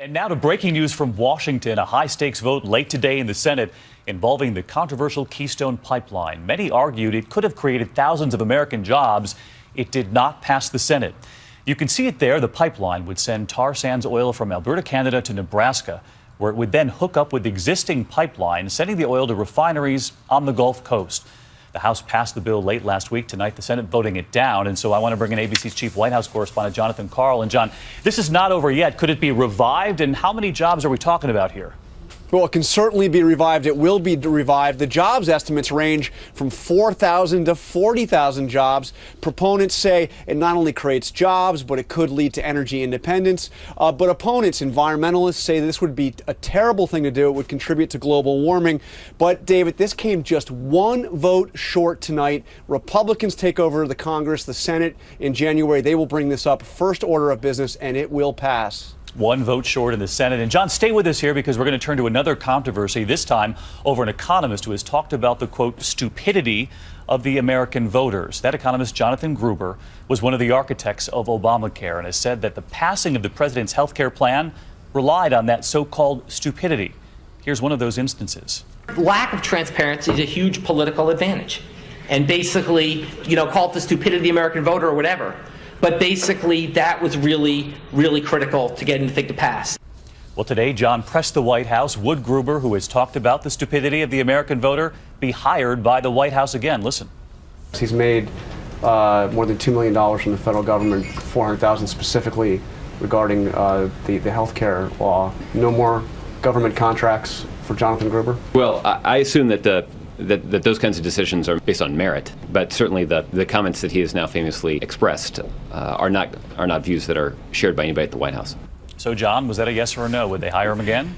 And now to breaking news from Washington, a high-stakes vote late today in the Senate involving the controversial Keystone pipeline. Many argued it could have created thousands of American jobs. It did not pass the Senate. You can see it there. The pipeline would send tar sands oil from Alberta, Canada to Nebraska, where it would then hook up with existing pipelines, sending the oil to refineries on the Gulf Coast. The House passed the bill late last week. Tonight, the Senate voting it down. And so I want to bring in ABC's chief White House correspondent, Jonathan Karl. And John, this is not over yet. Could it be revived? And how many jobs are we talking about here? Well, it can certainly be revived. It will be revived. The jobs estimates range from 4,000 to 40,000 jobs. Proponents say it not only creates jobs, but it could lead to energy independence. But opponents, environmentalists, say this would be a terrible thing to do. It would contribute to global warming. But, David, this came just one vote short tonight. Republicans take over the Congress, the Senate in January. They will bring this up first order of business, and it will pass. One vote short in the Senate. And John, stay with us here because we're going to turn to another controversy, this time over an economist who has talked about the, quote, stupidity of the American voters. That economist, Jonathan Gruber, was one of the architects of Obamacare and has said that the passing of the president's health care plan relied on that so-called stupidity. Here's one of those instances. Lack of transparency is a huge political advantage. And basically, call it the stupidity of the American voter or whatever. But basically, that was really, really critical to getting the thing to pass. Well, today, John pressed the White House. Would Gruber, who has talked about the stupidity of the American voter, be hired by the White House again? Listen. He's made more than $2 million from the federal government, $400,000 specifically regarding the health care law. No more government contracts for Jonathan Gruber? Well, I assume that that those kinds of decisions are based on merit, but certainly the comments that he has now famously expressed are not views that are shared by anybody at the White House. So, John, was that a yes or a no? Would they hire him again?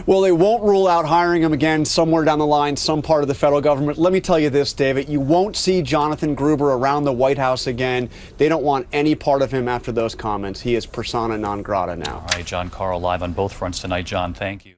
Well, they won't rule out hiring him again somewhere down the line, some part of the federal government. Let me tell you this, David, you won't see Jonathan Gruber around the White House again. They don't want any part of him after those comments. He is persona non grata now. All right, John Karl live on both fronts tonight. John, thank you.